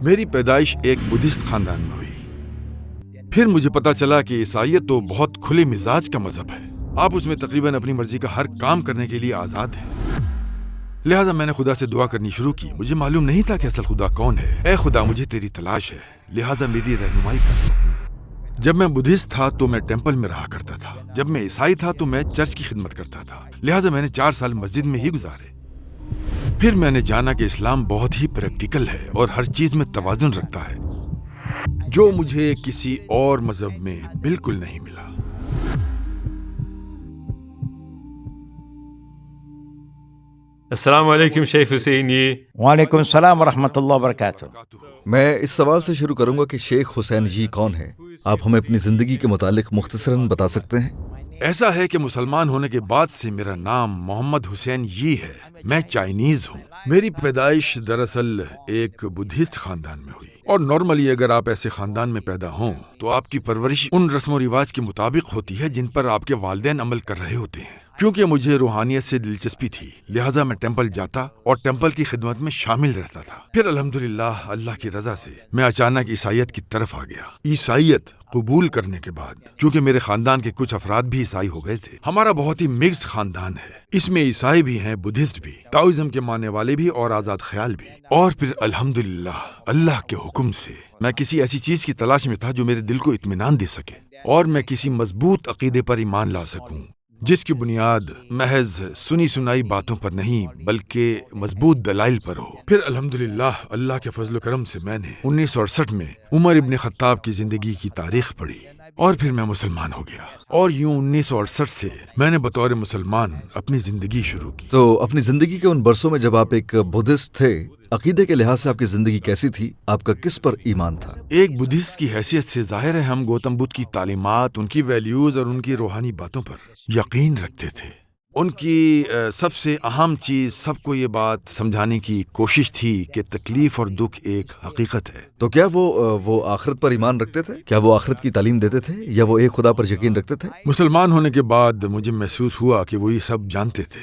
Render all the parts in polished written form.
میری پیدائش ایک بدھسٹ خاندان میں ہوئی. پھر مجھے پتا چلا کہ عیسائیت تو بہت کھلے مزاج کا مذہب ہے. آپ اس میں تقریباً اپنی مرضی کا ہر کام کرنے کے لیے آزاد ہیں. لہٰذا میں نے خدا سے دعا کرنی شروع کی. مجھے معلوم نہیں تھا کہ اصل خدا کون ہے. اے خدا، مجھے تیری تلاش ہے، لہٰذا میری رہنمائی کر. جب میں بدھسٹ تھا تو میں ٹیمپل میں رہا کرتا تھا. جب میں عیسائی تھا تو میں چرچ کی خدمت کرتا تھا. لہٰذا میں نے 4 سال مسجد میں ہی گزارے. پھر میں نے جانا کہ اسلام بہت ہی پریکٹیکل ہے اور ہر چیز میں توازن رکھتا ہے، جو مجھے کسی اور مذہب میں بالکل نہیں ملا. السلام علیکم شیخ حسین جی. وعلیکم السلام ورحمۃ اللہ وبرکاتہ. میں اس سوال سے شروع کروں گا کہ شیخ حسین جی کون ہے؟ آپ ہمیں اپنی زندگی کے متعلق مختصراً بتا سکتے ہیں؟ ایسا ہے کہ مسلمان ہونے کے بعد سے میرا نام محمد حسین یہ ہے. میں چائنیز ہوں. میری پیدائش دراصل ایک بدھسٹ خاندان میں ہوئی، اور نارملی اگر آپ ایسے خاندان میں پیدا ہوں تو آپ کی پرورش ان رسم و رواج کے مطابق ہوتی ہے جن پر آپ کے والدین عمل کر رہے ہوتے ہیں. کیونکہ مجھے روحانیت سے دلچسپی تھی، لہٰذا میں ٹیمپل جاتا اور ٹیمپل کی خدمت میں شامل رہتا تھا. پھر الحمدللہ اللہ کی رضا سے میں اچانک عیسائیت کی طرف آ گیا. عیسائیت قبول کرنے کے بعد، کیونکہ میرے خاندان کے کچھ افراد بھی عیسائی ہو گئے تھے، ہمارا بہت ہی مکسڈ خاندان ہے. اس میں عیسائی بھی ہیں، بدھسٹ بھی، تاؤزم کے ماننے والے بھی اور آزاد خیال بھی. اور پھر الحمدللہ اللہ کے حکم سے میں کسی ایسی چیز کی تلاش میں تھا جو میرے دل کو اطمینان دے سکے اور میں کسی مضبوط عقیدے پر ایمان لا سکوں جس کی بنیاد محض سنی سنائی باتوں پر نہیں بلکہ مضبوط دلائل پر ہو. پھر الحمدللہ اللہ کے فضل و کرم سے میں نے 1968 میں عمر ابن خطاب کی زندگی کی تاریخ پڑھی اور پھر میں مسلمان ہو گیا. اور یوں 1968 سے میں نے بطور مسلمان اپنی زندگی شروع کی. تو اپنی زندگی کے ان برسوں میں جب آپ ایک بدھسٹ تھے، عقیدے کے لحاظ سے آپ کی زندگی کیسی تھی؟ آپ کا کس پر ایمان تھا؟ ایک بدھسٹ کی حیثیت سے ظاہر ہے ہم گوتم بدھ کی تعلیمات، ان کی ویلیوز اور ان کی روحانی باتوں پر یقین رکھتے تھے. ان کی سب سے اہم چیز سب کو یہ بات سمجھانے کی کوشش تھی کہ تکلیف اور دکھ ایک حقیقت ہے. تو کیا وہ آخرت پر ایمان رکھتے تھے؟ کیا وہ آخرت کی تعلیم دیتے تھے یا وہ ایک خدا پر یقین رکھتے تھے؟ مسلمان ہونے کے بعد مجھے محسوس ہوا کہ وہ یہ سب جانتے تھے،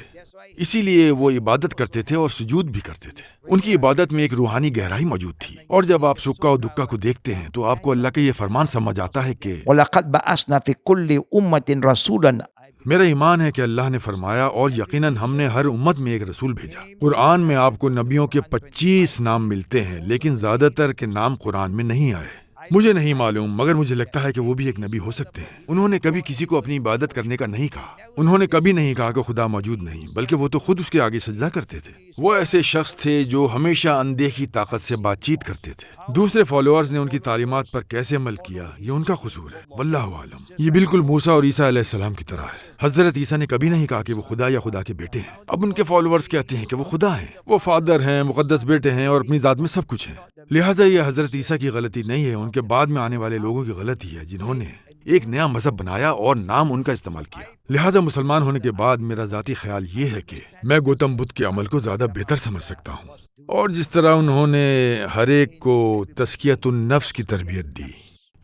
اسی لیے وہ عبادت کرتے تھے اور سجود بھی کرتے تھے. ان کی عبادت میں ایک روحانی گہرائی موجود تھی، اور جب آپ سکا و دکا کو دیکھتے ہیں تو آپ کو اللہ کا یہ فرمان سمجھ آتا ہے کہ وَلَقَدْ بَعَثْنَا فِي كُلِّ أُمَّةٍ رَسُولًا. میرا ایمان ہے کہ اللہ نے فرمایا اور یقیناً ہم نے ہر امت میں ایک رسول بھیجا. قرآن میں آپ کو نبیوں کے 25 نام ملتے ہیں، لیکن زیادہ تر کے نام قرآن میں نہیں آئے. مجھے نہیں معلوم، مگر مجھے لگتا ہے کہ وہ بھی ایک نبی ہو سکتے ہیں. انہوں نے کبھی کسی کو اپنی عبادت کرنے کا نہیں کہا. انہوں نے کبھی نہیں کہا کہ خدا موجود نہیں، بلکہ وہ تو خود اس کے آگے سجدہ کرتے تھے. وہ ایسے شخص تھے جو ہمیشہ اندیکھی طاقت سے بات چیت کرتے تھے. دوسرے فالوورز نے ان کی تعلیمات پر کیسے عمل کیا یہ ان کا قصور ہے، واللہ عالم. یہ بالکل موسیٰ اور عیسیٰ علیہ السلام کی طرح ہے. حضرت عیسیٰ نے کبھی نہیں کہا کہ وہ خدا یا خدا کے بیٹے ہیں. اب ان کے فالوورز کہتے ہیں کہ وہ خدا ہیں، وہ فادر ہیں، مقدس بیٹے ہیں اور اپنی ذات میں سب کچھ ہیں. لہٰذا یہ حضرت عیسیٰ کی غلطی نہیں ہے، ان کے بعد میں آنے والے لوگوں کی غلطی ہے جنہوں نے ایک نیا مذہب بنایا اور نام ان کا استعمال کیا. لہٰذا مسلمان ہونے کے بعد میرا ذاتی خیال یہ ہے کہ میں گوتم بدھ کے عمل کو زیادہ بہتر سمجھ سکتا ہوں، اور جس طرح انہوں نے ہر ایک کو تزکیۃ النفس کی تربیت دی،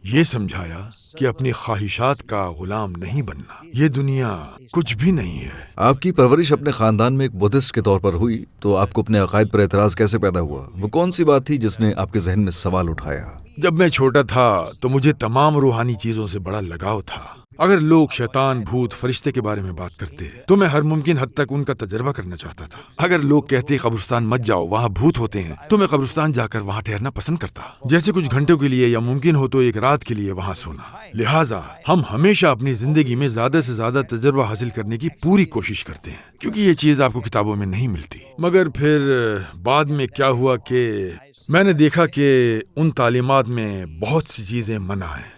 یہ سمجھایا کہ اپنی خواہشات کا غلام نہیں بننا، یہ دنیا کچھ بھی نہیں ہے. آپ کی پرورش اپنے خاندان میں ایک بدھسٹ کے طور پر ہوئی، تو آپ کو اپنے عقائد پر اعتراض کیسے پیدا ہوا؟ وہ کون سی بات تھی جس نے آپ کے ذہن میں سوال اٹھایا؟ جب میں چھوٹا تھا تو مجھے تمام روحانی چیزوں سے بڑا لگاؤ تھا. اگر لوگ شیطان، بھوت، فرشتے کے بارے میں بات کرتے تو میں ہر ممکن حد تک ان کا تجربہ کرنا چاہتا تھا. اگر لوگ کہتے قبرستان مت جاؤ وہاں بھوت ہوتے ہیں تو میں قبرستان جا کر وہاں ٹھہرنا پسند کرتا، جیسے کچھ گھنٹوں کے لیے یا ممکن ہو تو ایک رات کے لیے وہاں سونا. لہٰذا ہم ہمیشہ اپنی زندگی میں زیادہ سے زیادہ تجربہ حاصل کرنے کی پوری کوشش کرتے ہیں، کیونکہ یہ چیز آپ کو کتابوں میں نہیں ملتی. مگر پھر بعد میں کیا ہوا کہ میں نے دیکھا کہ ان تعلیمات میں بہت سی چیزیں منع ہیں.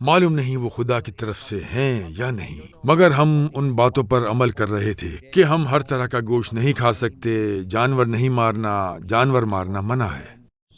معلوم نہیں وہ خدا کی طرف سے ہیں یا نہیں، مگر ہم ان باتوں پر عمل کر رہے تھے کہ ہم ہر طرح کا گوشت نہیں کھا سکتے، جانور نہیں مارنا، جانور مارنا منع ہے.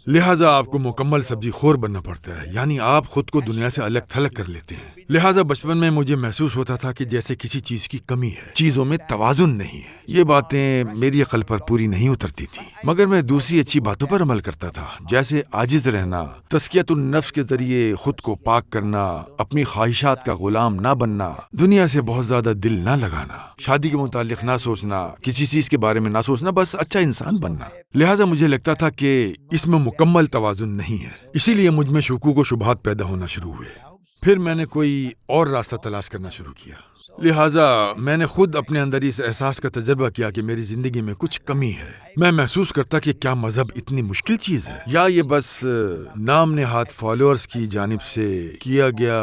لہٰذا آپ کو مکمل سبزی خور بننا پڑتا ہے، یعنی آپ خود کو دنیا سے الگ تھلگ کر لیتے ہیں. لہٰذا بچپن میں مجھے محسوس ہوتا تھا کہ جیسے کسی چیز کی کمی ہے، چیزوں میں توازن نہیں ہے۔ یہ باتیں میری عقل پر پوری نہیں اترتی تھیں، مگر میں دوسری اچھی باتوں پر عمل کرتا تھا، جیسے عاجز رہنا، تزکیۃ النفس کے ذریعے خود کو پاک کرنا، اپنی خواہشات کا غلام نہ بننا، دنیا سے بہت زیادہ دل نہ لگانا، شادی کے متعلق نہ سوچنا، کسی چیز کے بارے میں نہ سوچنا، بس اچھا انسان بننا۔ لہٰذا مجھے لگتا تھا کہ اس میں مکمل توازن نہیں ہے، اسی لیے مجھ میں شکوک و شبہات پیدا ہونا شروع ہوئے۔ پھر میں نے کوئی اور راستہ تلاش کرنا شروع کیا، لہٰذا میں نے خود اپنے اندر اس احساس کا تجربہ کیا کہ میری زندگی میں کچھ کمی ہے۔ میں محسوس کرتا کہ کیا مذہب اتنی مشکل چیز ہے، یا یہ بس نام نہاد فالوورز کی جانب سے کیا گیا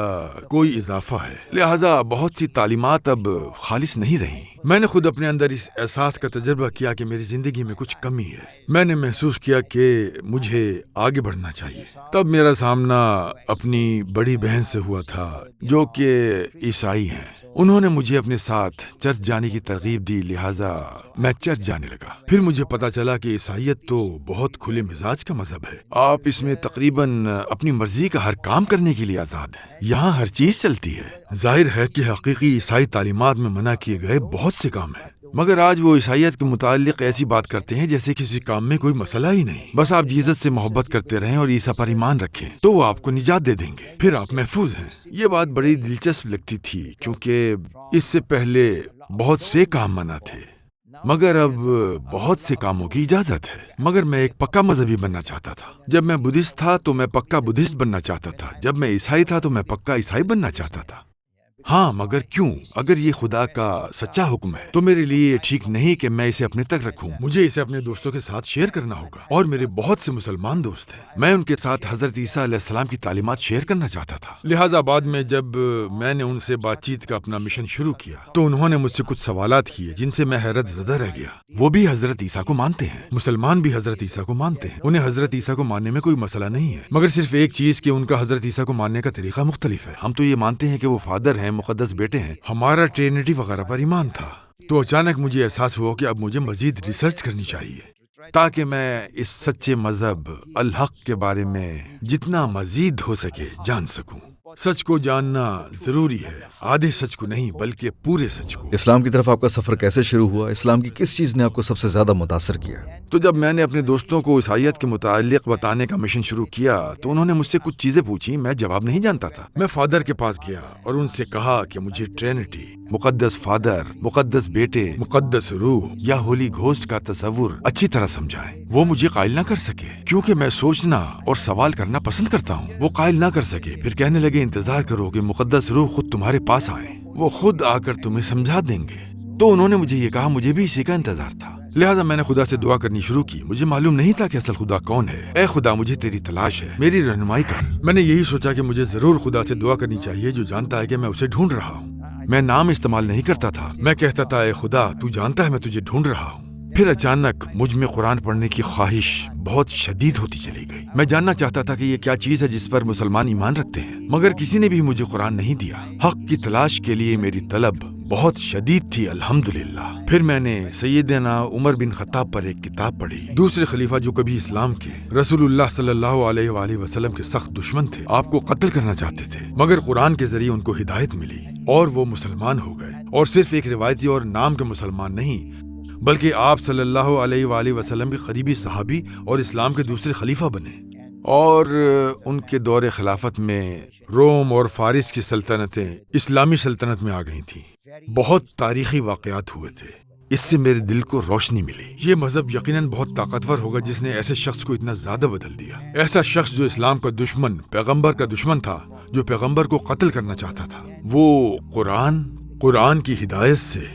کوئی اضافہ ہے، لہٰذا بہت سی تعلیمات اب خالص نہیں رہیں۔ میں نے خود اپنے اندر اس احساس کا تجربہ کیا کہ میری زندگی میں کچھ کمی ہے۔ میں نے محسوس کیا کہ مجھے آگے بڑھنا چاہیے۔ تب میرا سامنا اپنی بڑی بہن سے ہوا تھا جو کہ عیسائی ہیں۔ انہوں نے مجھے اپنے ساتھ چرچ جانے کی ترغیب دی، لہٰذا میں چرچ جانے لگا۔ پھر مجھے پتا چلا کہ عیسائیت تو بہت کھلے مزاج کا مذہب ہے، آپ اس میں تقریباً اپنی مرضی کا ہر کام کرنے کے لیے آزاد ہیں، یہاں ہر چیز چلتی ہے۔ ظاہر ہے کہ حقیقی عیسائی تعلیمات میں منع کیے گئے بہت سے کام ہیں، مگر آج وہ عیسائیت کے متعلق ایسی بات کرتے ہیں جیسے کسی کام میں کوئی مسئلہ ہی نہیں۔ بس آپ جیزس سے محبت کرتے رہیں اور عیسیٰ پر ایمان رکھیں تو وہ آپ کو نجات دے دیں گے، پھر آپ محفوظ ہیں۔ یہ بات بڑی دلچسپ لگتی تھی کیونکہ اس سے پہلے بہت سے کام منع تھے، مگر اب بہت سے کاموں کی اجازت ہے۔ مگر میں ایک پکا مذہبی بننا چاہتا تھا۔ جب میں بدھسٹ تھا تو میں پکا بدھسٹ بننا چاہتا تھا، جب میں عیسائی تھا تو میں پکا عیسائی بننا چاہتا تھا۔ ہاں، مگر کیوں؟ اگر یہ خدا کا سچا حکم ہے تو میرے لیے یہ ٹھیک نہیں کہ میں اسے اپنے تک رکھوں، مجھے اسے اپنے دوستوں کے ساتھ شیئر کرنا ہوگا، اور میرے بہت سے مسلمان دوست ہیں، میں ان کے ساتھ حضرت عیسیٰ علیہ السلام کی تعلیمات شیئر کرنا چاہتا تھا۔ لہٰذا بعد میں جب میں نے ان سے بات چیت کا اپنا مشن شروع کیا تو انہوں نے مجھ سے کچھ سوالات کیے جن سے میں حیرت زدہ رہ گیا۔ وہ بھی حضرت عیسیٰ کو مانتے ہیں، مسلمان بھی حضرت عیسیٰ کو مانتے ہیں، انہیں حضرت عیسیٰ کو ماننے میں کوئی مسئلہ نہیں ہے، مگر صرف ایک چیز کہ ان کا حضرت عیسیٰ کو ماننے کا طریقہ مختلف ہے۔ ہم تو یہ مانتے ہیں کہ وہ فادر ہیں، مقدس بیٹے ہیں، ہمارا ٹرینٹی وغیرہ پر ایمان تھا۔ تو اچانک مجھے احساس ہوا کہ اب مجھے مزید ریسرچ کرنی چاہیے تاکہ میں اس سچے مذہب الحق کے بارے میں جتنا مزید ہو سکے جان سکوں۔ سچ کو جاننا ضروری ہے، آدھے سچ کو نہیں بلکہ پورے سچ کو۔ اسلام کی طرف آپ کا سفر کیسے شروع ہوا؟ اسلام کی کس چیز نے آپ کو سب سے زیادہ متاثر کیا؟ تو جب میں نے اپنے دوستوں کو عیسائیت کے متعلق بتانے کا مشن شروع کیا تو انہوں نے مجھ سے کچھ چیزیں پوچھی، میں جواب نہیں جانتا تھا۔ میں فادر کے پاس گیا اور ان سے کہا کہ مجھے ٹرینٹی، مقدس فادر، مقدس بیٹے، مقدس روح یا ہولی گھوسٹ کا تصور اچھی طرح سمجھائیں۔ وہ مجھے قائل نہ کر سکے کیونکہ میں سوچنا اور سوال کرنا پسند کرتا ہوں۔ وہ قائل نہ کر سکے، پھر کہنے لگے انتظار کرو کہ مقدس روح خود تمہارے پاس آئے، وہ خود آ کر تمہیں سمجھا دیں گے۔ تو انہوں نے مجھے یہ کہا، مجھے بھی اسی کا انتظار تھا، لہٰذا میں نے خدا سے دعا کرنی شروع کی۔ مجھے معلوم نہیں تھا کہ اصل خدا کون ہے۔ اے خدا، مجھے تیری تلاش ہے، میری رہنمائی کر۔ میں نے یہی سوچا کہ مجھے ضرور خدا سے دعا کرنی چاہیے جو جانتا ہے کہ میں اسے ڈھونڈ رہا ہوں۔ میں نام استعمال نہیں کرتا تھا، میں کہتا تھا اے خدا تو جانتا ہے میں تجھے ڈھونڈ رہا ہوں۔ پھر اچانک مجھ میں قرآن پڑھنے کی خواہش بہت شدید ہوتی چلی گئی۔ میں جاننا چاہتا تھا کہ یہ کیا چیز ہے جس پر مسلمان ایمان رکھتے ہیں، مگر کسی نے بھی مجھے قرآن نہیں دیا۔ حق کی تلاش کے لیے میری طلب بہت شدید تھی، الحمدللہ۔ پھر میں نے سیدنا عمر بن خطاب پر ایک کتاب پڑھی، دوسرے خلیفہ جو کبھی اسلام کے رسول اللہ صلی اللہ علیہ وآلہ وسلم کے سخت دشمن تھے، آپ کو قتل کرنا چاہتے تھے، مگر قرآن کے ذریعے ان کو ہدایت ملی اور وہ مسلمان ہو گئے، اور صرف ایک روایتی اور نام کے مسلمان نہیں بلکہ آپ صلی اللہ علیہ وآلہ وسلم کے قریبی صحابی اور اسلام کے دوسرے خلیفہ بنے۔ اور ان کے دور خلافت میں روم اور فارس کی سلطنتیں اسلامی سلطنت میں آ گئی تھیں۔ بہت تاریخی واقعات ہوئے تھے، اس سے میرے دل کو روشنی ملی۔ یہ مذہب یقیناً بہت طاقتور ہوگا جس نے ایسے شخص کو اتنا زیادہ بدل دیا۔ ایسا شخص جو اسلام کا دشمن، پیغمبر کا دشمن تھا، جو پیغمبر کو قتل کرنا چاہتا تھا، وہ قرآن کی ہدایت سے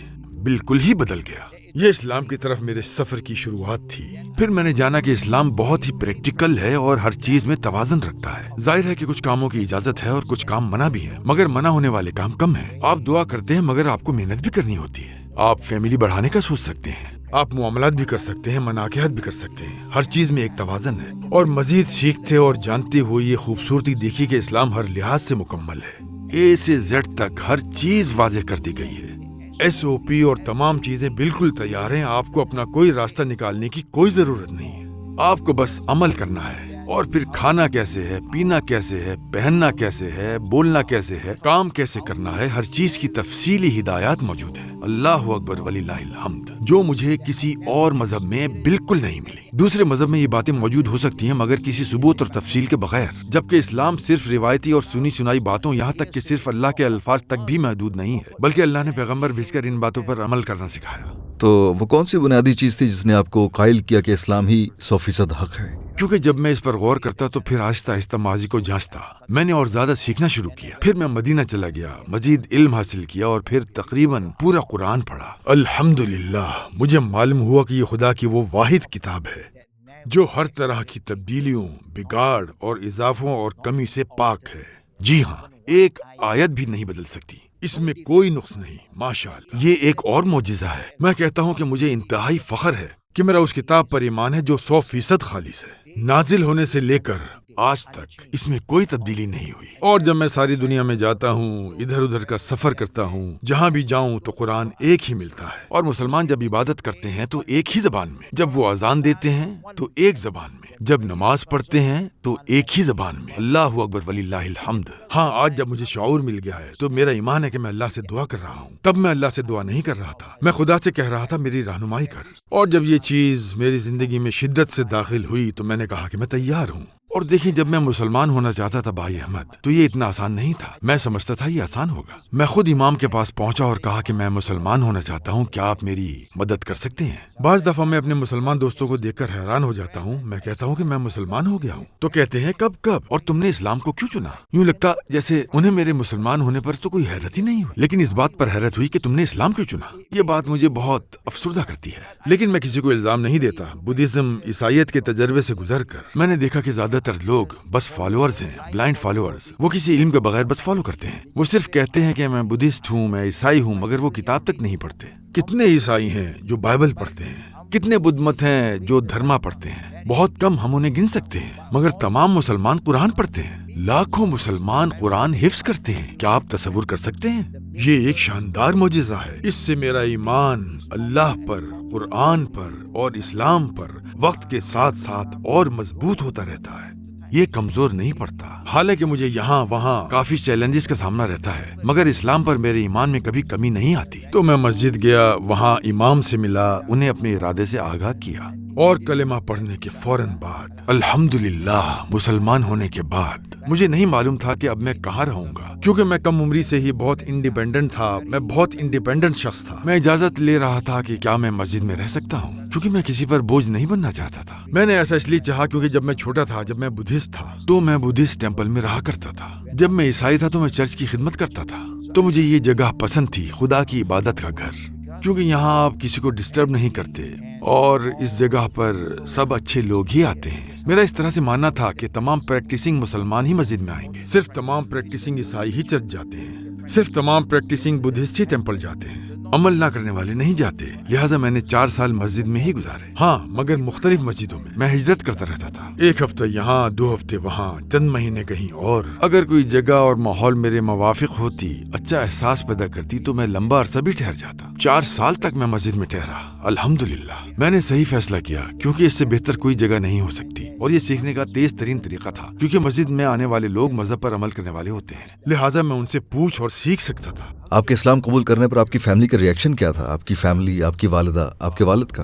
بالکل ہی بدل گیا۔ یہ اسلام کی طرف میرے سفر کی شروعات تھی۔ پھر میں نے جانا کہ اسلام بہت ہی پریکٹیکل ہے اور ہر چیز میں توازن رکھتا ہے۔ ظاہر ہے کہ کچھ کاموں کی اجازت ہے اور کچھ کام منع بھی ہیں، مگر منع ہونے والے کام کم ہیں۔ آپ دعا کرتے ہیں مگر آپ کو محنت بھی کرنی ہوتی ہے۔ آپ فیملی بڑھانے کا سوچ سکتے ہیں، آپ معاملات بھی کر سکتے ہیں، مناقحت بھی کر سکتے ہیں، ہر چیز میں ایک توازن ہے۔ اور مزید سیکھتے اور جانتے ہوئے یہ خوبصورتی دیکھی کہ اسلام ہر لحاظ سے مکمل ہے، اے سے زیڈ تک ہر چیز واضح کر دی گئی ہے۔ SOP اور تمام چیزیں بالکل تیار ہیں، آپ کو اپنا کوئی راستہ نکالنے کی کوئی ضرورت نہیں ہے، آپ کو بس عمل کرنا ہے۔ اور پھر کھانا کیسے ہے، پینا کیسے ہے، پہننا کیسے ہے، بولنا کیسے ہے، کام کیسے کرنا ہے، ہر چیز کی تفصیلی ہدایات موجود ہیں۔ اللہ اکبر وللہ الحمد، جو مجھے کسی اور مذہب میں بالکل نہیں ملی۔ دوسرے مذہب میں یہ باتیں موجود ہو سکتی ہیں مگر کسی ثبوت اور تفصیل کے بغیر، جبکہ اسلام صرف روایتی اور سنی سنائی باتوں، یہاں تک کہ صرف اللہ کے الفاظ تک بھی محدود نہیں ہے، بلکہ اللہ نے پیغمبر بھیج کر ان باتوں پر عمل کرنا سکھایا۔ تو وہ کون سی بنیادی چیز تھی جس نے آپ کو قائل کیا کہ اسلام ہی 100% حق ہے؟ کیونکہ جب میں اس پر غور کرتا تو پھر آہستہ آہستہ ماضی کو جانچتا، میں نے اور زیادہ سیکھنا شروع کیا۔ پھر میں مدینہ چلا گیا، مزید علم حاصل کیا اور پھر تقریباً پورا قرآن پڑھا۔ الحمدللہ، مجھے معلوم ہوا کہ یہ خدا کی وہ واحد کتاب ہے جو ہر طرح کی تبدیلیوں، بگاڑ اور اضافوں اور کمی سے پاک ہے۔ جی ہاں، ایک آیت بھی نہیں بدل سکتی، اس میں کوئی نقص نہیں۔ ماشاءاللہ، یہ ایک اور معجزہ ہے۔ میں کہتا ہوں کہ مجھے انتہائی فخر ہے کہ میرا اس کتاب پر ایمان ہے جو 100% خالص ہے۔ نازل ہونے سے لے کر آج تک اس میں کوئی تبدیلی نہیں ہوئی۔ اور جب میں ساری دنیا میں جاتا ہوں، ادھر ادھر کا سفر کرتا ہوں، جہاں بھی جاؤں تو قرآن ایک ہی ملتا ہے۔ اور مسلمان جب عبادت کرتے ہیں تو ایک ہی زبان میں، جب وہ اذان دیتے ہیں تو ایک زبان میں، جب نماز پڑھتے ہیں تو ایک ہی زبان میں۔ اللہ اکبر وللہ الحمد۔ ہاں، آج جب مجھے شعور مل گیا ہے تو میرا ایمان ہے کہ میں اللہ سے دعا کر رہا ہوں۔ تب میں اللہ سے دعا نہیں کر رہا تھا، میں خدا سے کہہ رہا تھا میری رہنمائی کر۔ اور جب یہ چیز میری زندگی میں شدت سے داخل ہوئی تو میں نے کہا کہ میں تیار ہوں۔ اور دیکھیں، جب میں مسلمان ہونا چاہتا تھا بھائی احمد، تو یہ اتنا آسان نہیں تھا۔ میں سمجھتا تھا یہ آسان ہوگا۔ میں خود امام کے پاس پہنچا اور کہا کہ میں مسلمان ہونا چاہتا ہوں، کیا آپ میری مدد کر سکتے ہیں؟ بعض دفعہ میں اپنے مسلمان دوستوں کو دیکھ کر حیران ہو جاتا ہوں۔ میں کہتا ہوں کہ میں مسلمان ہو گیا ہوں تو کہتے ہیں کب اور تم نے اسلام کو کیوں چنا؟ یوں لگتا جیسے انہیں میرے مسلمان ہونے پر تو کوئی حیرت ہی نہیں ہوئی، لیکن اس بات پر حیرت ہوئی کہ تم نے اسلام کیوں چنا۔ یہ بات مجھے بہت افسردہ کرتی ہے، لیکن میں کسی کو الزام نہیں دیتا۔ بدھزم، عیسائیت کے تجربے سے گزر کر میں نے دیکھا کہ زیادہ تر لوگ بس فالوورز ہیں، بلائنڈ فالوورز۔ وہ کسی علم کے بغیر بس فالو کرتے ہیں۔ وہ صرف کہتے ہیں کہ میں بدھسٹ ہوں، میں عیسائی ہوں، مگر وہ کتاب تک نہیں پڑھتے۔ کتنے عیسائی ہیں جو بائبل پڑھتے ہیں؟ کتنے بدھ مت ہیں جو دھرما پڑھتے ہیں؟ بہت کم، ہم انہیں گن سکتے ہیں۔ مگر تمام مسلمان قرآن پڑھتے ہیں۔ لاکھوں مسلمان قرآن حفظ کرتے ہیں۔ کیا آپ تصور کر سکتے ہیں؟ یہ ایک شاندار معجزہ ہے۔ اس سے میرا ایمان اللہ پر، قرآن پر اور اسلام پر وقت کے ساتھ ساتھ اور مضبوط ہوتا رہتا ہے، یہ کمزور نہیں پڑتا۔ حالانکہ مجھے یہاں وہاں کافی چیلنجز کا سامنا رہتا ہے، مگر اسلام پر میرے ایمان میں کبھی کمی نہیں آتی۔ تو میں مسجد گیا، وہاں امام سے ملا، انہیں اپنے ارادے سے آگاہ کیا، اور کلمہ پڑھنے کے فوراً بعد، الحمدللہ، مسلمان ہونے کے بعد مجھے نہیں معلوم تھا کہ اب میں کہاں رہوں گا، کیونکہ میں کم عمری سے ہی بہت انڈیپینڈنٹ تھا۔ میں بہت انڈیپینڈنٹ شخص تھا۔ میں اجازت لے رہا تھا کہ کیا میں مسجد میں رہ سکتا ہوں، کیونکہ میں کسی پر بوجھ نہیں بننا چاہتا تھا۔ میں نے ایسا اس لیے چاہا کیونکہ جب میں چھوٹا تھا، جب میں بدھسٹ تھا تو میں بدھسٹ ٹیمپل میں رہا کرتا تھا۔ جب میں عیسائی تھا تو میں چرچ کی خدمت کرتا تھا۔ تو مجھے یہ جگہ پسند تھی، خدا کی عبادت کا گھر، کیونکہ یہاں آپ کسی کو ڈسٹرب نہیں کرتے اور اس جگہ پر سب اچھے لوگ ہی آتے ہیں۔ میرا اس طرح سے ماننا تھا کہ تمام پریکٹسنگ مسلمان ہی مسجد میں آئیں گے، صرف تمام پریکٹسنگ عیسائی ہی چرچ جاتے ہیں، صرف تمام پریکٹسنگ بدھسٹ ہی ٹیمپل جاتے ہیں، عمل نہ کرنے والے نہیں جاتے۔ لہٰذا میں نے 4 سال مسجد میں ہی گزارے، ہاں، مگر مختلف مسجدوں میں۔ میں ہجرت کرتا رہتا تھا، 1 ہفتہ یہاں، 2 ہفتے وہاں، چند مہینے کہیں اور۔ اگر کوئی جگہ اور ماحول میرے موافق ہوتی، اچھا احساس پیدا کرتی، تو میں لمبا عرصہ بھی ٹھہر جاتا۔ 4 سال تک میں مسجد میں ٹھہرا۔ الحمدللہ، میں نے صحیح فیصلہ کیا، کیونکہ اس سے بہتر کوئی جگہ نہیں ہو سکتی، اور یہ سیکھنے کا تیز ترین طریقہ تھا، کیونکہ مسجد میں آنے والے لوگ مذہب پر عمل کرنے والے ہوتے ہیں، لہٰذا میں ان سے پوچھ اور سیکھ سکتا تھا۔ آپ کے اسلام قبول کرنے پر آپ کی فیملی کا ریئیکشن کیا تھا؟ آپ کی فیملی، آپ کی والدہ، آپ کے والد کا؟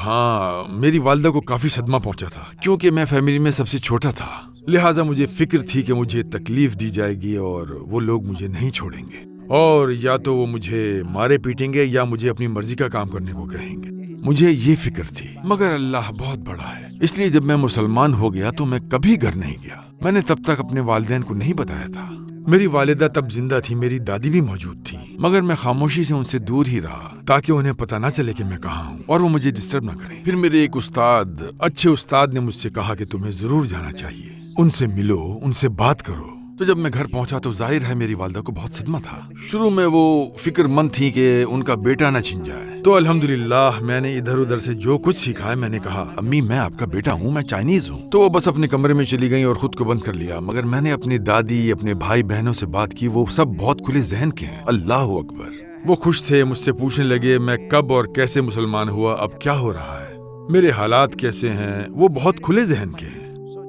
ہاں، میری والدہ کو کافی صدمہ پہنچا تھا، کیونکہ میں فیملی میں سب سے چھوٹا تھا، لہٰذا مجھے فکر تھی کہ مجھے تکلیف دی جائے گی اور وہ لوگ مجھے نہیں چھوڑیں گے، اور یا تو وہ مجھے مارے پیٹیں گے یا مجھے اپنی مرضی کا کام کرنے کو کہیں گے۔ مجھے یہ فکر تھی، مگر اللہ بہت بڑا ہے، اس لیے جب میں مسلمان ہو گیا تو میں کبھی گھر نہیں گیا۔ میں نے تب تک اپنے والدین کو نہیں بتایا تھا۔ میری والدہ تب زندہ تھی، میری دادی بھی موجود تھی، مگر میں خاموشی سے ان سے دور ہی رہا تاکہ انہیں پتہ نہ چلے کہ میں کہاں ہوں اور وہ مجھے ڈسٹرب نہ کریں۔ پھر میرے ایک استاد، اچھے استاد نے مجھ سے کہا کہ تمہیں ضرور جانا چاہیے، ان سے ملو، ان سے بات کرو۔ تو جب میں گھر پہنچا تو ظاہر ہے میری والدہ کو بہت صدمہ تھا۔ شروع میں وہ فکر مند تھی کہ ان کا بیٹا نہ چھن جائے۔ تو الحمدللہ میں نے ادھر ادھر سے جو کچھ سیکھا ہے، میں نے کہا امی میں آپ کا بیٹا ہوں، میں چائنیز ہوں۔ تو وہ بس اپنے کمرے میں چلی گئیں اور خود کو بند کر لیا، مگر میں نے اپنی دادی، اپنے بھائی بہنوں سے بات کی، وہ سب بہت کھلے ذہن کے ہیں۔ اللہ اکبر، وہ خوش تھے، مجھ سے پوچھنے لگے میں کب اور کیسے مسلمان ہوا، اب کیا ہو رہا ہے، میرے حالات کیسے ہیں، وہ بہت کھلے ذہن کے ہیں۔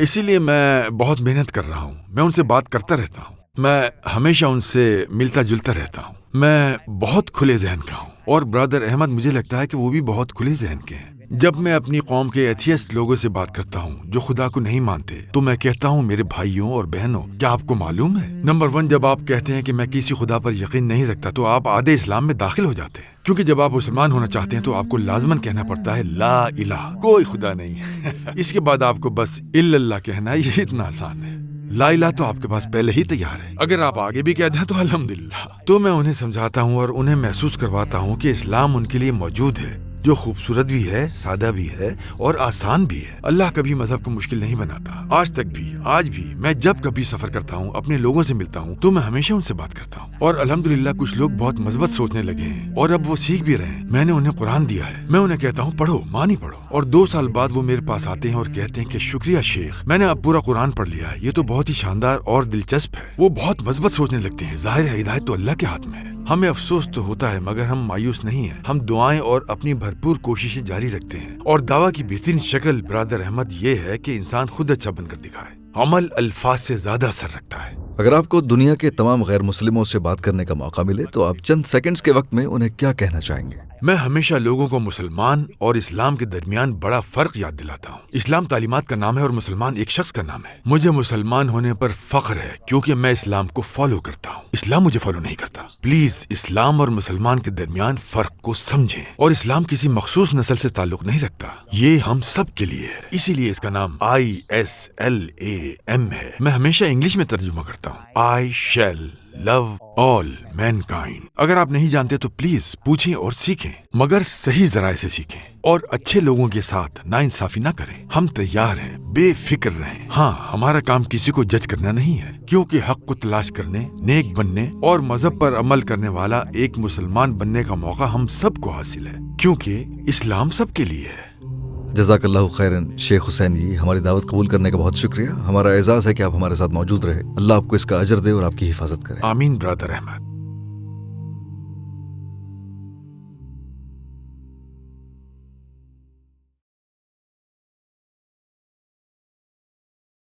اسی لیے میں بہت محنت کر رہا ہوں. میں ان سے بات کرتا رہتا ہوں. میں ہمیشہ ان سے ملتا جلتا رہتا ہوں. میں بہت کھلے ذہن کا ہوں اور برادر احمد مجھے لگتا ہے کہ وہ بھی بہت کھلے ذہن کے ہیں. جب میں اپنی قوم کے ایتھیسٹ لوگوں سے بات کرتا ہوں جو خدا کو نہیں مانتے تو میں کہتا ہوں میرے بھائیوں اور بہنوں کیا آپ کو معلوم ہے نمبر 1 جب آپ کہتے ہیں کہ میں کسی خدا پر یقین نہیں رکھتا تو آپ آدھے اسلام میں داخل ہو جاتے ہیں. کیونکہ جب آپ مسلمان ہونا چاہتے ہیں تو آپ کو لازماً کہنا پڑتا ہے لا الہ کوئی خدا نہیں. اس کے بعد آپ کو بس الا اللہ کہنا ہے. یہ اتنا آسان ہے. لا الہ تو آپ کے پاس پہلے ہی تیار ہے. اگر آپ آگے بھی کہہ دیں تو الحمدللہ. تو میں انہیں سمجھاتا ہوں اور انہیں محسوس کرواتا ہوں کہ اسلام ان کے لیے موجود ہے جو خوبصورت بھی ہے, سادہ بھی ہے اور آسان بھی ہے. اللہ کبھی مذہب کو مشکل نہیں بناتا. آج تک بھی, آج بھی میں جب کبھی سفر کرتا ہوں, اپنے لوگوں سے ملتا ہوں تو میں ہمیشہ ان سے بات کرتا ہوں. اور الحمدللہ کچھ لوگ بہت مثبت سوچنے لگے ہیں اور اب وہ سیکھ بھی رہے ہیں. میں نے انہیں قرآن دیا ہے. میں انہیں کہتا ہوں پڑھو, مانی پڑھو. اور 2 سال بعد وہ میرے پاس آتے ہیں اور کہتے ہیں کہ شکریہ شیخ, میں نے اب پورا قرآن پڑھ لیا ہے. یہ تو بہت ہی شاندار اور دلچسپ ہے. وہ بہت مثبت سوچنے لگتے ہیں. ظاہر ہے ہدایت تو اللہ کے ہاتھ میں ہے. ہمیں افسوس تو ہوتا ہے مگر ہم مایوس نہیں ہیں. ہم دعائیں اور اپنی بھرپور کوششیں جاری رکھتے ہیں. اور دعویٰ کی بہترین شکل برادر احمد یہ ہے کہ انسان خود اچھا بن کر دکھائے. عمل الفاظ سے زیادہ اثر رکھتا ہے. اگر آپ کو دنیا کے تمام غیر مسلموں سے بات کرنے کا موقع ملے تو آپ چند سیکنڈز کے وقت میں انہیں کیا کہنا چاہیں گے؟ میں ہمیشہ لوگوں کو مسلمان اور اسلام کے درمیان بڑا فرق یاد دلاتا ہوں. اسلام تعلیمات کا نام ہے اور مسلمان ایک شخص کا نام ہے. مجھے مسلمان ہونے پر فخر ہے کیونکہ میں اسلام کو فالو کرتا ہوں. اسلام مجھے فالو نہیں کرتا. پلیز اسلام اور مسلمان کے درمیان فرق کو سمجھیں. اور اسلام کسی مخصوص نسل سے تعلق نہیں رکھتا. یہ ہم سب کے لیے ہے. اسی لیے اس کا نام ISLAM ہے. میں ہمیشہ انگلش میں ترجمہ کرتا ہوں. I shall love all mankind. اگر آپ نہیں جانتے تو پلیز پوچھیں اور سیکھیں, مگر صحیح ذرائع سے سیکھیں اور اچھے لوگوں کے ساتھ ناانصافی نہ کریں. ہم تیار ہیں, بے فکر رہیں. ہاں, ہمارا کام کسی کو جج کرنا نہیں ہے کیونکہ حق کو تلاش کرنے, نیک بننے اور مذہب پر عمل کرنے والا ایک مسلمان بننے کا موقع ہم سب کو حاصل ہے کیونکہ اسلام سب کے لیے ہے. جزاک اللہ خیرن شیخ حسین جی, ہماری دعوت قبول کرنے کا بہت شکریہ. ہمارا اعزاز ہے کہ آپ ہمارے ساتھ موجود رہے. اللہ آپ کو اس کا اجر دے اور آپ کی حفاظت کرے. آمین برادر احمد.